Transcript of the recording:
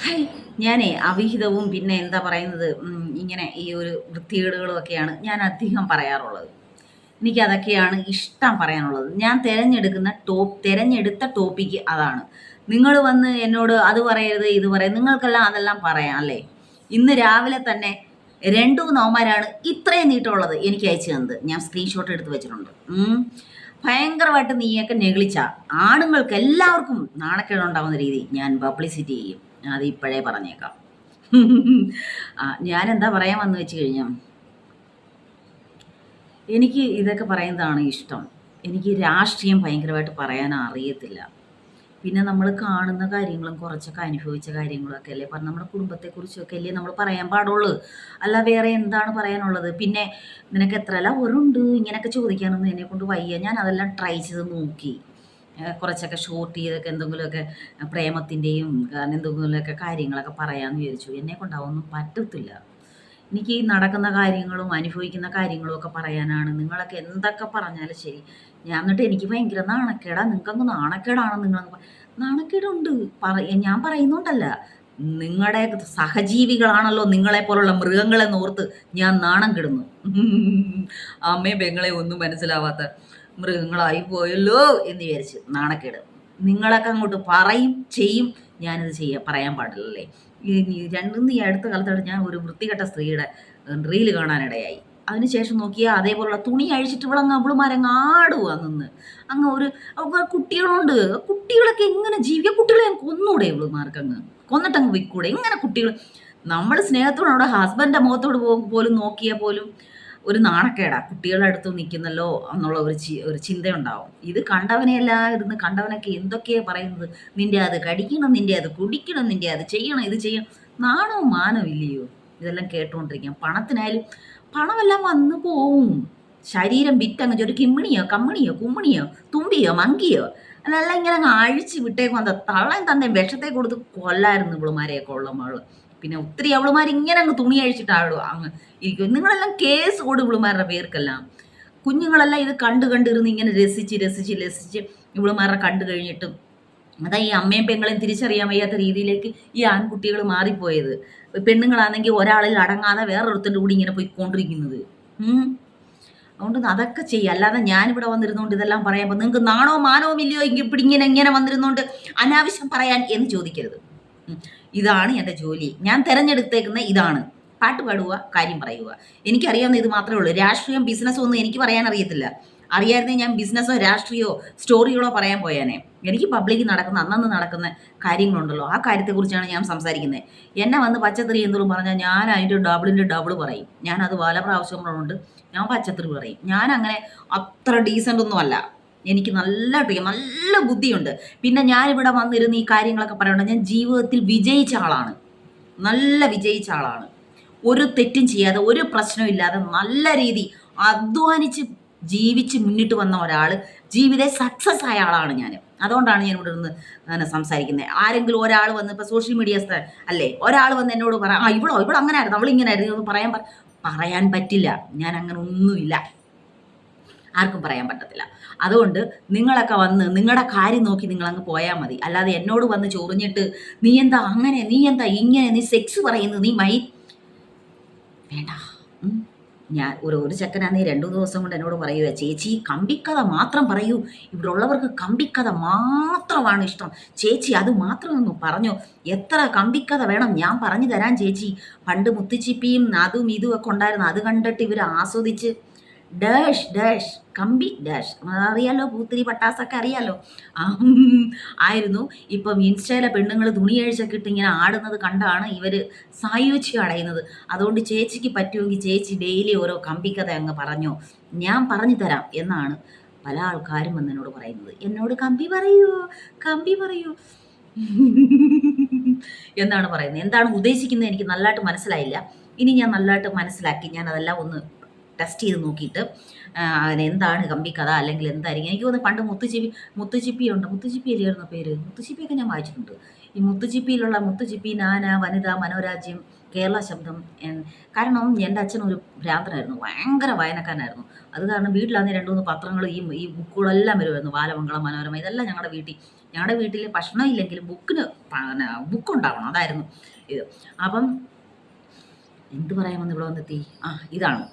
Hi! ഞാനേ അവിഹിതവും പിന്നെ എന്താ പറയുന്നത് ഇങ്ങനെ ഈ ഒരു വൃത്തികേടുകളും ഒക്കെയാണ് ഞാൻ അധികം പറയാറുള്ളത്. എനിക്കതൊക്കെയാണ് ഇഷ്ടം പറയാനുള്ളത്. ഞാൻ തിരഞ്ഞെടുത്ത ടോപ്പിക്ക് അതാണ്. നിങ്ങൾ വന്ന് എന്നോട് അത് പറയരുത്, ഇത് പറയരുത് നിങ്ങൾക്കെല്ലാം അതെല്ലാം പറയാം അല്ലേ? ഇന്ന് രാവിലെ തന്നെ 2 നവന്മാരാണ് ഇത്രയും നീട്ടമുള്ളത് എനിക്ക് അയച്ചു തന്നത്. ഞാൻ സ്ക്രീൻഷോട്ട് എടുത്ത് വെച്ചിട്ടുണ്ട്. ഭയങ്കരമായിട്ട് നീയൊക്കെ നെഗളിച്ചാ ആണുങ്ങൾക്ക് എല്ലാവർക്കും നാണക്കേടുണ്ടാവുന്ന രീതി ഞാൻ പബ്ലിസിറ്റി ചെയ്യും. അത് ഇപ്പോഴേ പറഞ്ഞേക്കാം. ഞാനെന്താ പറയാൻ വന്നു വെച്ച് കഴിഞ്ഞാൽ, എനിക്ക് ഇതൊക്കെ പറയുന്നതാണ് ഇഷ്ടം. എനിക്ക് രാഷ്ട്രീയം ഭയങ്കരമായിട്ട് പറയാൻ അറിയത്തില്ല. പിന്നെ നമ്മൾ കാണുന്ന കാര്യങ്ങളും കുറച്ചൊക്കെ അനുഭവിച്ച കാര്യങ്ങളൊക്കെ അല്ലേ നമ്മുടെ കുടുംബത്തെക്കുറിച്ചൊക്കെ അല്ലേ നമ്മൾ പറയാൻ പാടുള്ളൂ. അല്ല വേറെ എന്താണ് പറയാനുള്ളത്? പിന്നെ നിനക്ക് എത്ര ലവറുണ്ട് ഇങ്ങനെയൊക്കെ ചോദിക്കാനൊന്നും എന്നെക്കൊണ്ട് വയ്യ. ഞാൻ അതെല്ലാം ട്രൈ ചെയ്ത് നോക്കി. കുറച്ചൊക്കെ ഷോർട്ട് ചെയ്തൊക്കെ എന്തെങ്കിലുമൊക്കെ പ്രേമത്തിൻ്റെയും എന്തെങ്കിലുമൊക്കെ കാര്യങ്ങളൊക്കെ പറയാമെന്ന് വിചാരിച്ചു. എന്നെക്കൊണ്ട് അതൊന്നും പറ്റത്തില്ല. എനിക്ക് ഈ നടക്കുന്ന കാര്യങ്ങളും അനുഭവിക്കുന്ന കാര്യങ്ങളും ഒക്കെ പറയാനാണ്. നിങ്ങളൊക്കെ എന്തൊക്കെ പറഞ്ഞാലും ശരി. എന്നിട്ട് എനിക്ക് ഭയങ്കര നാണക്കേടാ. നിങ്ങൾക്കങ്ങ് നാണക്കേടാണോ? നാണക്കേടുണ്ട്. ഞാൻ പറയുന്നുണ്ടല്ല. നിങ്ങളുടെ സഹജീവികളാണല്ലോ നിങ്ങളെപ്പോലുള്ള മൃഗങ്ങളെന്ന് ഓർത്ത് ഞാൻ നാണം കെടുന്നു. അമ്മയും പെങ്ങളെ ഒന്നും മനസ്സിലാവാത്ത മൃഗങ്ങളായി പോയല്ലോ എന്ന് വിചാരിച്ച് നാണക്കേട്. നിങ്ങളൊക്കെ അങ്ങോട്ട് പറയും ചെയ്യും. ഞാനിത് പറയാൻ പാടില്ലല്ലേ? ഈ അടുത്ത കാലത്തായിട്ട് ഞാൻ ഒരു വൃത്തികെട്ട സ്ത്രീയുടെ റീല് കാണാനിടയായി. അതിനുശേഷം നോക്കിയാൽ അതേപോലുള്ള തുണി അഴിച്ചിട്ട് അവളുമാരങ്ങ് ആടുക നിന്ന്. കുട്ടികളുണ്ട്. കുട്ടികളൊക്കെ എങ്ങനെ ജീവിക്കുക? കുട്ടികളെ കൊന്നൂടെ ഇവളുമാർക്കങ്ങ്? കൊന്നിട്ടങ്ങ് വിൽക്കൂടെ? ഇങ്ങനെ കുട്ടികൾ നമ്മൾ സ്നേഹത്തോടെ അവിടെ ഹസ്ബൻഡിൻ്റെ മുഖത്തോട് പോലും നോക്കിയാൽ പോലും ഒരു നാണക്കേടാ. കുട്ടികളുടെ അടുത്ത് നിൽക്കുന്നല്ലോ എന്നുള്ള ഒരു ചിന്തയുണ്ടാവും. ഇത് കണ്ടവനെയെല്ലാം ഇരുന്ന് കണ്ടവനൊക്കെ എന്തൊക്കെയാണ് പറയുന്നത്? നിൻ്റെ അത് കടിക്കണം, നിൻ്റെ അത് കുടിക്കണം, നിൻ്റെ അത് ചെയ്യണം, ഇത് ചെയ്യണം. നാണവും മാനവും ഇല്ലയോ ഇതെല്ലാം കേട്ടുകൊണ്ടിരിക്കാം? പണത്തിനായാലും പണമെല്ലാം വന്നു പോവും. ശരീരം വിറ്റങ്ങ് ഒരു കിമ്മിണിയോ കമ്മിണിയോ കുമ്മിണിയോ തുമ്പിയോ മങ്കിയോ അതെല്ലാം ഇങ്ങനെ അങ്ങ് അഴിച്ച് വിട്ടേക്കും. എന്താ തള്ളയും തന്നെ വിഷത്തെ കൊടുത്ത് കൊല്ലായിരുന്നു ഇവളുമാരെയൊക്കെ ഉള്ള മകള്. പിന്നെ ഒത്തിരി അവളുമാർ ഇങ്ങനെ അങ്ങ് തുണി അഴിച്ചിട്ടാടും അങ്ങ് ഇരിക്കും. നിങ്ങളെല്ലാം കേസ് കൊടു ഇവളുമാരുടെ പേർക്കെല്ലാം. കുഞ്ഞുങ്ങളെല്ലാം ഇത് കണ്ടിരുന്ന് ഇങ്ങനെ രസിച്ച് ഇവളുമാരുടെ കണ്ടു കഴിഞ്ഞിട്ടും അതാ ഈ അമ്മയും പെങ്ങളെയും തിരിച്ചറിയാൻ വയ്യാത്ത രീതിയിലേക്ക് ഈ ആൺകുട്ടികൾ മാറിപ്പോയത്. പെണ്ണുങ്ങളാണെങ്കിൽ ഒരാളിൽ അടങ്ങാതെ വേറൊരുത്തൻ്റെ കൂടി ഇങ്ങനെ പോയിക്കൊണ്ടിരിക്കുന്നത്. അതുകൊണ്ട് അതൊക്കെ ചെയ്യുക. അല്ലാതെ ഞാനിവിടെ വന്നിരുന്നുകൊണ്ട് ഇതെല്ലാം പറയുമ്പോൾ നിങ്ങൾക്ക് നാണോ മാനവും ഇല്ലയോ ഇപ്പം ഇങ്ങനെ വന്നിരുന്നുകൊണ്ട് അനാവശ്യം പറയാൻ എന്ന് ചോദിക്കരുത്. ഇതാണ് എൻ്റെ ജോലി. ഞാൻ തിരഞ്ഞെടുത്തേക്കുന്ന ഇതാണ്. പാട്ട് പാടുക, കാര്യം പറയുക. എനിക്കറിയാവുന്ന ഇത് മാത്രമേ ഉള്ളൂ. രാഷ്ട്രീയം ബിസിനസ്സോ ഒന്നും എനിക്ക് പറയാൻ അറിയത്തില്ല. അറിയായിരുന്നെങ്കിൽ ഞാൻ ബിസിനസ്സോ രാഷ്ട്രീയമോ സ്റ്റോറികളോ പറയാൻ പോയാനേ. എനിക്ക് പബ്ലിക്കിൽ നടക്കുന്ന അന്നന്ന് നടക്കുന്ന കാര്യങ്ങളുണ്ടല്ലോ, ആ കാര്യത്തെക്കുറിച്ചാണ് ഞാൻ സംസാരിക്കുന്നത്. എന്നെ വന്ന് പച്ചത്തറി എന്തോറും പറഞ്ഞാൽ ഞാൻ അതിൻ്റെ ഡബിൾ പറയും. ഞാനത് പല പ്രാവശ്യം പറഞ്ഞുകൊണ്ട് ഞാൻ പച്ചത്തറി പറയും. ഞാൻ അങ്ങനെ അത്ര ഡീസൻ്റ് ഒന്നും അല്ല. എനിക്ക് നല്ല ബുദ്ധിയുണ്ട്. പിന്നെ ഞാനിവിടെ വന്നിരുന്ന് ഈ കാര്യങ്ങളൊക്കെ പറയുന്നത് ഞാൻ ജീവിതത്തിൽ വിജയിച്ച ആളാണ്. വിജയിച്ച ആളാണ്. ഒരു തെറ്റും ചെയ്യാതെ ഒരു പ്രശ്നമില്ലാതെ നല്ല രീതി അധ്വാനിച്ച് ജീവിച്ച് മുന്നിട്ട് വന്ന ഒരാൾ, ജീവിതം സക്സസ് ആയ ആളാണ് ഞാൻ. അതുകൊണ്ടാണ് ഞാൻ ഇവിടെ നിന്ന് സംസാരിക്കുന്നത്. ആരെങ്കിലും ഒരാൾ വന്ന് ഇപ്പോൾ സോഷ്യൽ മീഡിയ അല്ലേ, ഒരാൾ വന്ന് എന്നോട് പറയാം ഇവളോ അങ്ങനെ ആയിരുന്നു അവളിങ്ങനെ ആയിരുന്നു പറയാൻ പറ്റില്ല. ഞാൻ അങ്ങനെ ഒന്നുമില്ല. ആർക്കും പറയാൻ പറ്റത്തില്ല. അതുകൊണ്ട് നിങ്ങളൊക്കെ വന്ന് നിങ്ങളുടെ കാര്യം നോക്കി നിങ്ങളങ്ങ് പോയാൽ മതി. അല്ലാതെ എന്നോട് വന്ന് ചൊറിഞ്ഞിട്ട് നീ എന്താ അങ്ങനെ, നീ എന്താ ഇങ്ങനെ, നീ സെക്സ് പറയുന്നത്, നീ വേണ്ട. ഞാൻ ഒരു ചെക്കനാന്നേ 2 ദിവസം കൊണ്ട് എന്നോട് പറയുക, ചേച്ചി കമ്പിക്കഥ മാത്രം പറയൂ, ഇവിടെ ഉള്ളവർക്ക് കമ്പിക്കഥ മാത്രമാണ് ഇഷ്ടം, ചേച്ചി അത് മാത്രമൊന്നും പറഞ്ഞോ, എത്ര കമ്പിക്കഥ വേണം ഞാൻ പറഞ്ഞു തരാൻ ചേച്ചി. പണ്ട് മുത്തുച്ചിപ്പിയും അതും ഇതും ഒക്കെ ഉണ്ടായിരുന്നു. അത് കണ്ടിട്ട് ഇവർ ആസ്വദിച്ച് കമ്പി അറിയാലോ, പൂത്തിരി പട്ടാസൊക്കെ അറിയാലോ ആയിരുന്നു. ഇപ്പം ഇൻസ്റ്റയിലെ പെണ്ണുങ്ങൾ തുണി അഴിച്ചൊക്കെ ഇട്ട് ഇങ്ങനെ ആടുന്നത് കണ്ടാണ് ഇവർ സായുജ്യം അടയുന്നത്. അതുകൊണ്ട് ചേച്ചിക്ക് പറ്റുമെങ്കിൽ ചേച്ചി ഡെയിലി ഓരോ കമ്പിക്കഥ അങ്ങ് പറഞ്ഞോ, ഞാൻ പറഞ്ഞു തരാം എന്നാണ് പല ആൾക്കാരും വന്ന് എന്നോട് പറയുന്നത്. എന്നോട് കമ്പി പറയൂ എന്നാണ് പറയുന്നത്. എന്താണ് ഉദ്ദേശിക്കുന്നത് എനിക്ക് നല്ലതായിട്ട് മനസ്സിലായില്ല. ഇനി ഞാൻ നല്ലതായിട്ട് മനസ്സിലാക്കി ഞാൻ അതെല്ലാം ഒന്ന് ടെസ്റ്റ് ചെയ്ത് നോക്കിയിട്ട് അതിനെന്താണ് കമ്പിക്കഥ അല്ലെങ്കിൽ എന്തായിരിക്കും. എനിക്ക് തോന്നുന്നു പണ്ട് മുത്തുച്ചിപ്പിയുണ്ട്. മുത്തുച്ചിപ്പിയല്ലായിരുന്നു പേര്. മുത്തുച്ചിപ്പിയൊക്കെ ഞാൻ വായിച്ചിട്ടുണ്ട്. ഈ മുത്തുച്ചിപ്പിയിലുള്ള മുത്തുച്ചിപ്പി, നാന, വനിത, മനോരാജ്യം, കേരള ശബ്ദം. കാരണം എൻ്റെ അച്ഛൻ ഒരു ഭ്രാന്തനായിരുന്നു, ഭയങ്കര വായനക്കാരനായിരുന്നു. അത് കാരണം വീട്ടിലാണെങ്കിൽ 2, 3 പത്രങ്ങൾ ഈ ബുക്കുകളെല്ലാം വരുമായിരുന്നു. ബാലമംഗളം, മനോരമ ഇതെല്ലാം ഞങ്ങളുടെ വീട്ടിൽ ഭക്ഷണം ഇല്ലെങ്കിലും ബുക്കുണ്ടാവണം, അതായിരുന്നു ഇത്. അപ്പം എന്ത് പറയാമെന്ന് ഇവിടെ വന്നെത്തി, ഇതാണ്